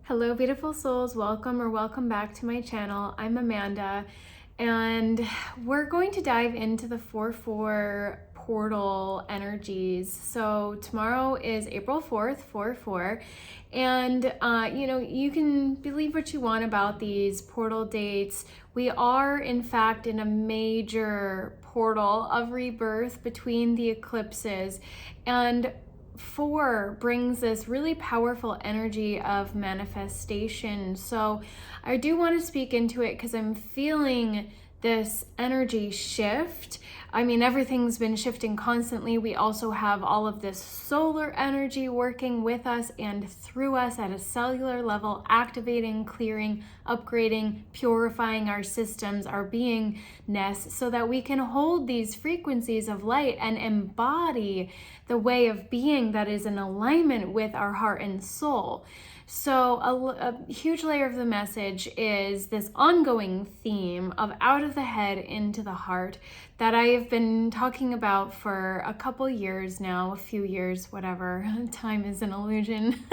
Hello, beautiful souls. Welcome back to my channel. I'm Amanda, and we're going to dive into the 4/4 portal energies. So tomorrow is April 4th, 4/4, and you can believe what you want about these portal dates. We are, in fact, in a major portal of rebirth between the eclipses, and 4 brings this really powerful energy of manifestation. So I do want to speak into it because I'm feeling this energy shift. I mean, everything's been shifting constantly. We also have all of this solar energy working with us and through us at a cellular level, activating, clearing, upgrading, purifying our systems, our beingness, so that we can hold these frequencies of light and embody the way of being that is in alignment with our heart and soul. So a huge layer of the message is this ongoing theme of out of the head into the heart that I have been talking about for a couple years now, a few years, whatever. Time is an illusion.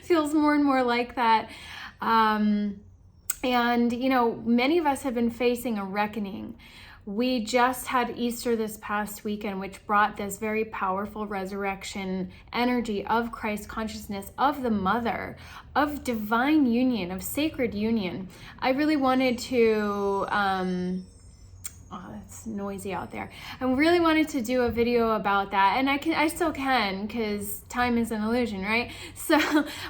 Feels more and more like that. And, many of us have been facing a reckoning. We just had Easter this past weekend, which brought this very powerful resurrection energy of Christ consciousness, of the mother, of divine union, of sacred union. I really wanted to, it's noisy out there. I really wanted to do a video about that, and I still can, because time is an illusion, right? So,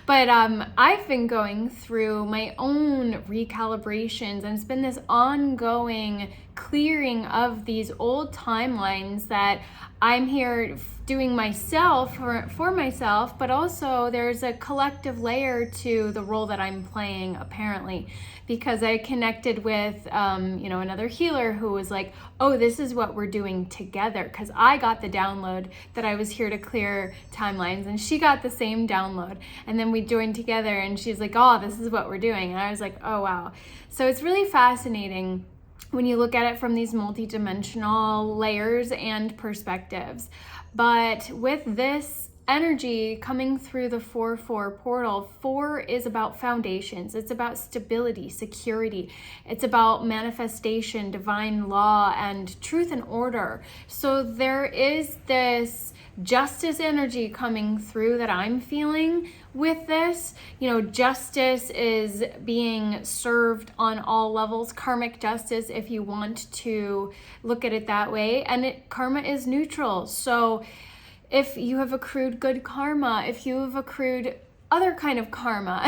but I've been going through my own recalibrations, and it's been this ongoing clearing of these old timelines that I'm here doing myself for myself, but also there's a collective layer to the role that I'm playing, apparently, because I connected with another healer who was like, oh, this is what we're doing together, because I got the download that I was here to clear timelines, and she got the same download, and then we joined together, and she's like, oh, this is what we're doing, and I was like, oh wow. So it's really fascinating when you look at it from these multi-dimensional layers and perspectives. But with this energy coming through the 4/4 portal, 4 is about foundations. It's about stability, security. It's about manifestation, divine law, and truth and order. So there is this justice energy coming through that I'm feeling with this. Justice is being served on all levels, karmic justice, if you want to look at it that way. And karma is neutral. So if you have accrued good karma, if you have accrued other kind of karma,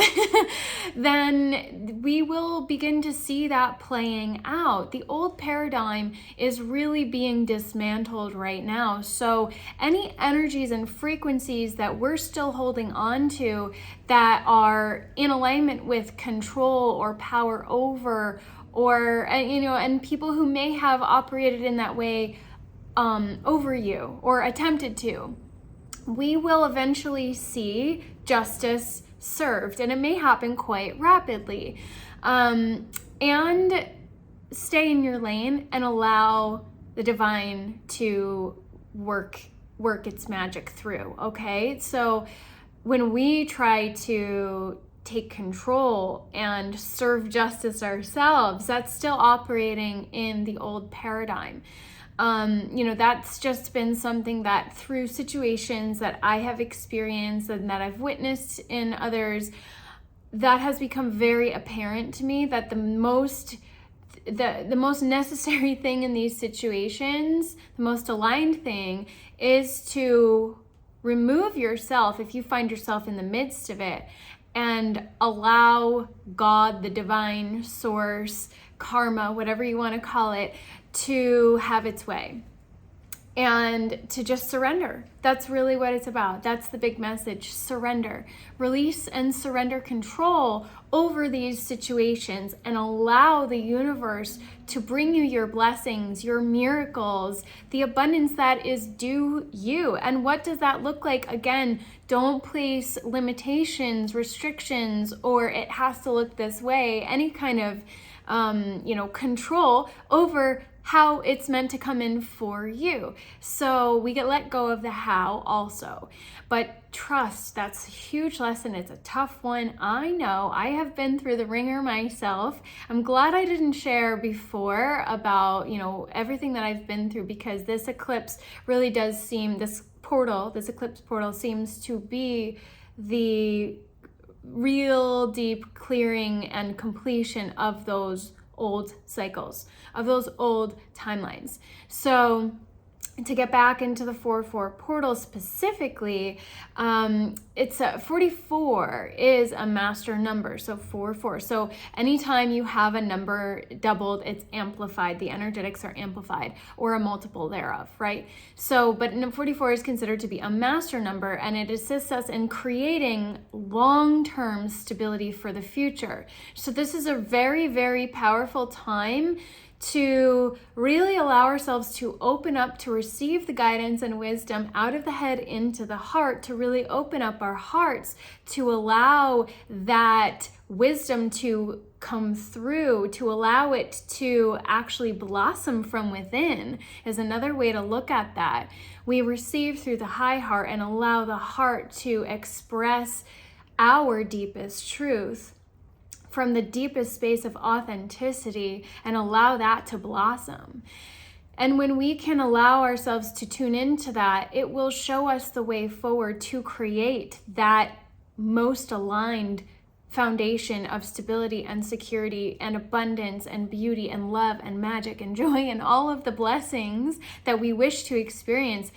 then we will begin to see that playing out. The old paradigm is really being dismantled right now. So any energies and frequencies that we're still holding on to that are in alignment with control or power over, or and people who may have operated in that way over you or attempted to, we will eventually see justice served, and it may happen quite rapidly. And stay in your lane and allow the divine to work its magic through, okay? So when we try to take control and serve justice ourselves, that's still operating in the old paradigm. That's just been something that through situations that I have experienced and that I've witnessed in others, that has become very apparent to me that the most necessary thing in these situations, the most aligned thing, is to remove yourself if you find yourself in the midst of it, and allow God, the divine source, karma, whatever you want to call it, to have its way, and to just surrender. That's really what it's about. That's the big message. Surrender. Release and surrender control over these situations, and allow the universe to bring you your blessings, your miracles, the abundance that is due you. And what does that look like? Again, don't place limitations, restrictions, or it has to look this way, any kind of control over how it's meant to come in for you. So we get let go of the how also. But trust, that's a huge lesson. It's a tough one. I know. I have been through the ringer myself. I'm glad I didn't share before about, everything that I've been through, because this eclipse really does seem, this eclipse portal seems to be the real deep clearing and completion of those old cycles, of those old timelines. So to get back into the 4-4 portal specifically, it's 44 is a master number, so 4-4. So anytime you have a number doubled, it's amplified. The energetics are amplified, or a multiple thereof, right? So, but 44 is considered to be a master number, and it assists us in creating long-term stability for the future. So this is a very, very powerful time to really allow ourselves to open up to receive the guidance and wisdom out of the head into the heart, to really open up our hearts to allow that wisdom to come through, to allow it to actually blossom from within, is another way to look at that. We receive through the high heart and allow the heart to express our deepest truth from the deepest space of authenticity, and allow that to blossom. And when we can allow ourselves to tune into that, it will show us the way forward to create that most aligned foundation of stability and security and abundance and beauty and love and magic and joy and all of the blessings that we wish to experience.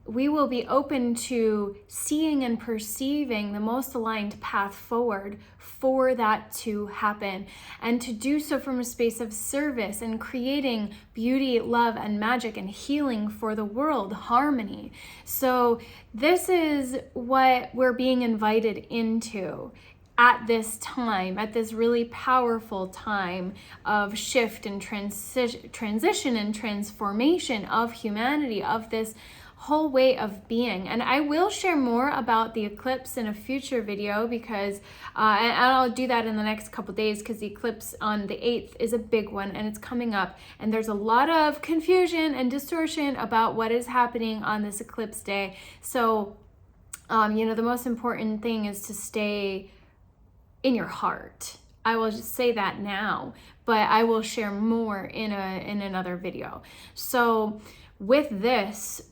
We will be open to seeing and perceiving the most aligned path forward for that to happen, and to do so from a space of service and creating beauty, love, and magic and healing for the world, harmony. So this is what we're being invited into at this time, at this really powerful time of shift and transition and transformation of humanity, of this whole way of being. And I will share more about the eclipse in a future video, because and I'll do that in the next couple days, because the eclipse on the 8th is a big one and it's coming up, and there's a lot of confusion and distortion about what is happening on this eclipse day. So the most important thing is to stay in your heart. I will just say that now, but I will share more in another video. So with this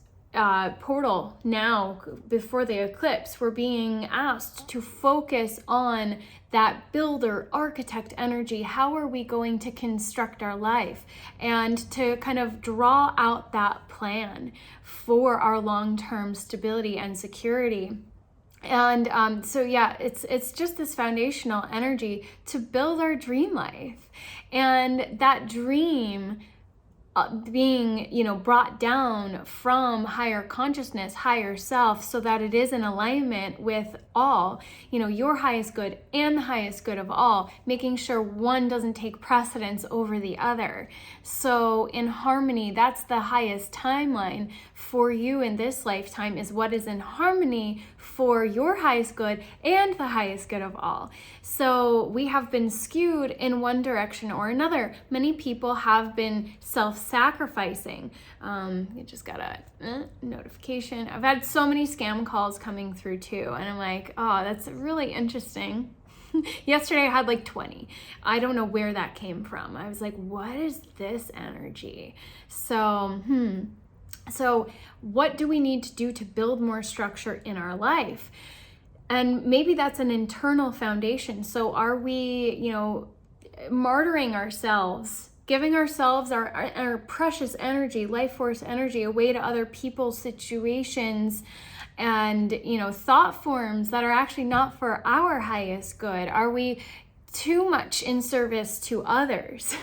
portal now, before the eclipse, we're being asked to focus on that builder, architect energy. How are we going to construct our life, and to kind of draw out that plan for our long-term stability and security. And so yeah, it's just this foundational energy to build our dream life, and that dream being brought down from higher consciousness, higher self, so that it is in alignment with all, your highest good and the highest good of all, making sure one doesn't take precedence over the other. So in harmony, that's the highest timeline for you in this lifetime, is what is in harmony for your highest good and the highest good of all. So we have been skewed in one direction or another. Many people have been self-sacrificing. I just got a notification. I've had so many scam calls coming through too, and I'm like, oh, that's really interesting. Yesterday I had like 20. I don't know where that came from. I was like, what is this energy? So what do we need to do to build more structure in our life? And maybe that's an internal foundation. So are we, martyring ourselves, giving ourselves our precious energy, life force energy away to other people's situations and, thought forms that are actually not for our highest good? Are we too much in service to others?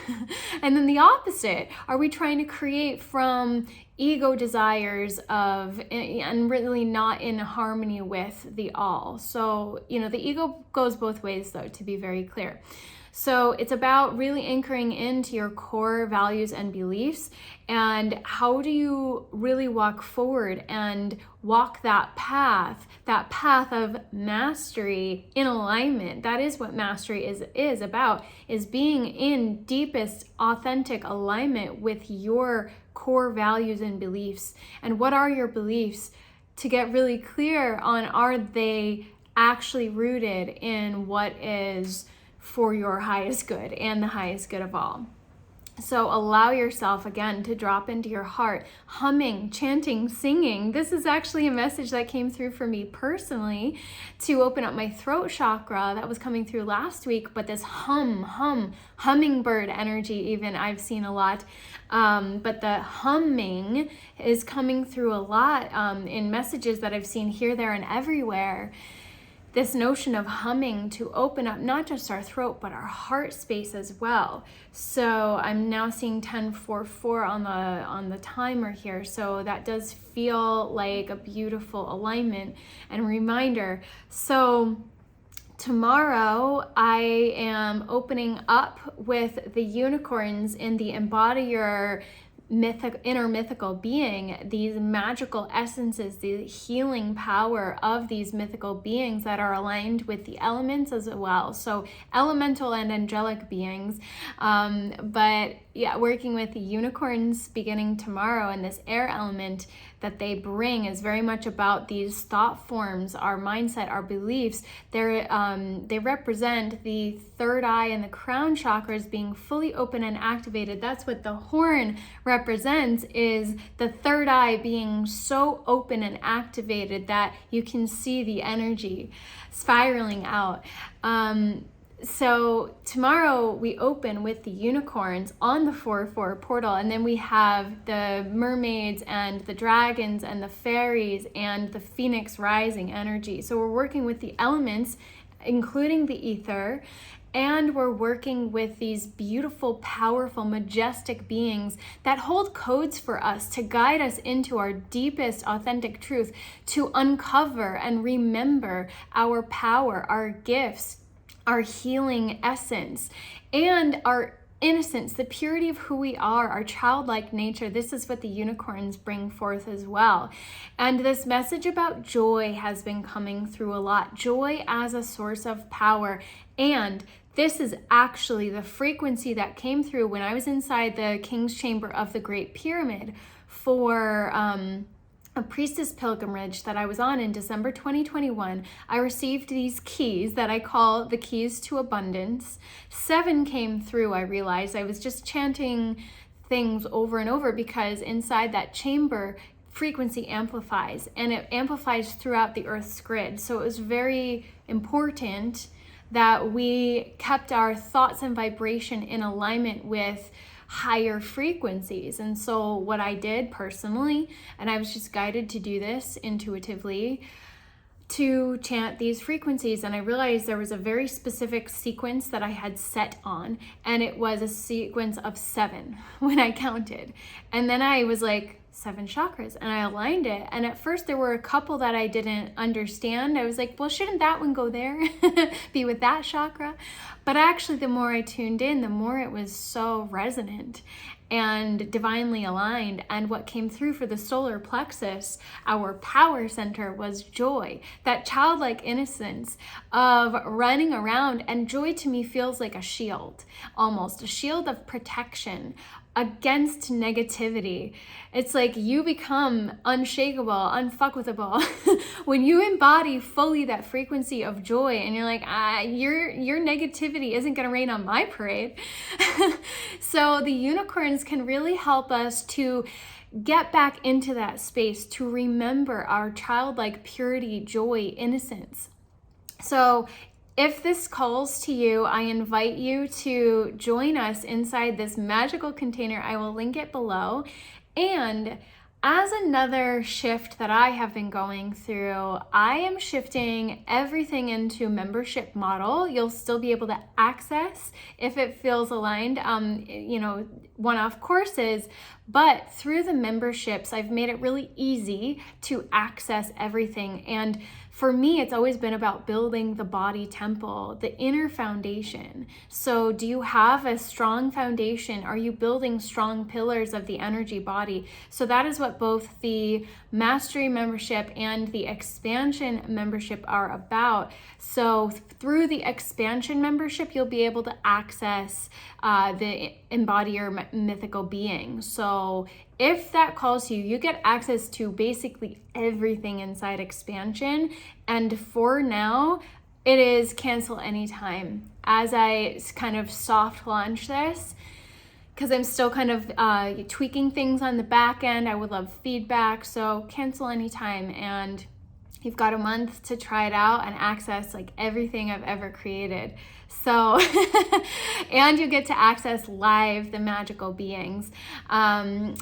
And then the opposite, are we trying to create from ego desires and really not in harmony with the all? So, the ego goes both ways though, to be very clear. So it's about really anchoring into your core values and beliefs, and how do you really walk forward and walk that path of mastery in alignment. That is what mastery is about, is being in deepest authentic alignment with your core values and beliefs. And what are your beliefs? To get really clear on, are they actually rooted in what is for your highest good and the highest good of all? So allow yourself again to drop into your heart, humming, chanting, singing. This is actually a message that came through for me personally to open up my throat chakra that was coming through last week. But this hummingbird energy, even I've seen a lot. But the humming is coming through a lot in messages that I've seen here, there, and everywhere. This notion of humming to open up not just our throat, but our heart space as well. So I'm now seeing 10:44 on the timer here. So that does feel like a beautiful alignment and reminder. So tomorrow I am opening up with the unicorns in the Embody Your inner mythical being, these magical essences, the healing power of these mythical beings that are aligned with the elements as well. So elemental and angelic beings. But yeah, working with the unicorns beginning tomorrow, and this air element that they bring is very much about these thought forms, our mindset, our beliefs. They represent the third eye and the crown chakras being fully open and activated. That's what the horn represents, is the third eye being so open and activated that you can see the energy spiraling out. So tomorrow we open with the unicorns on the 4/4 portal, and then we have the mermaids and the dragons and the fairies and the phoenix rising energy. So we're working with the elements, including the ether, and we're working with these beautiful, powerful, majestic beings that hold codes for us to guide us into our deepest, authentic truth, to uncover and remember our power, our gifts, our healing essence, and our innocence, the purity of who we are, our childlike nature. This is what the unicorns bring forth as well. And this message about joy has been coming through a lot. Joy as a source of power. And this is actually the frequency that came through when I was inside the King's Chamber of the Great Pyramid for a priestess pilgrimage that I was on in December 2021. I received these keys that I call the keys to abundance. 7 came through. I realized I was just chanting things over and over because inside that chamber, frequency amplifies, and it amplifies throughout the Earth's grid. So it was very important that we kept our thoughts and vibration in alignment with higher frequencies. And so what I did personally, and I was just guided to do this intuitively, to chant these frequencies, and I realized there was a very specific sequence that I had set on, and it was a sequence of 7 when I counted. And then I was like, 7 chakras, and I aligned it. And at first there were a couple that I didn't understand. I was like, well, shouldn't that one go there? Be with that chakra? But actually, the more I tuned in, the more it was so resonant and divinely aligned. And what came through for the solar plexus, our power center, was joy, that childlike innocence of running around. And joy to me feels like a shield, almost a shield of protection against negativity. It's like you become unshakable, unfuckwithable when you embody fully that frequency of joy, and you're like, your negativity isn't gonna rain on my parade. So the unicorns can really help us to get back into that space, to remember our childlike purity, joy, innocence. So if this calls to you, I invite you to join us inside this magical container. I will link it below. And as another shift that I have been going through, I am shifting everything into membership model. You'll still be able to access if it feels aligned. one-off courses, but through the memberships, I've made it really easy to access everything. And for me, it's always been about building the body temple, the inner foundation. So do you have a strong foundation? Are you building strong pillars of the energy body? So that is what both the Mastery membership and the Expansion membership are about. So through the Expansion membership, you'll be able to access the Embody or Mythical Being. So if that calls you, you get access to basically everything inside Expansion. And for now, it is cancel anytime. As I kind of soft launch this, because I'm still kind of tweaking things on the back end, I would love feedback. So cancel anytime. And you've got a month to try it out and access like everything I've ever created. So, and you get to access live the magical beings.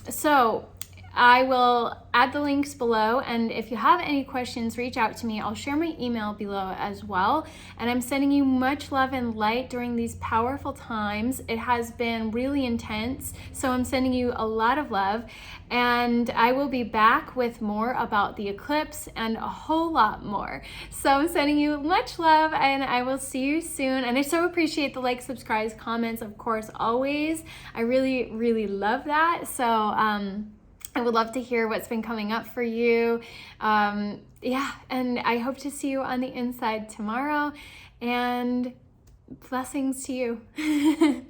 So I will add the links below, and if you have any questions, reach out to me. I'll share my email below as well. And I'm sending you much love and light during these powerful times. It has been really intense, so I'm sending you a lot of love. And I will be back with more about the eclipse and a whole lot more. So I'm sending you much love, and I will see you soon. And I so appreciate the likes, subscribes, comments, of course, always. I really, really love that. So, I would love to hear what's been coming up for you. Yeah, and I hope to see you on the inside tomorrow. And blessings to you.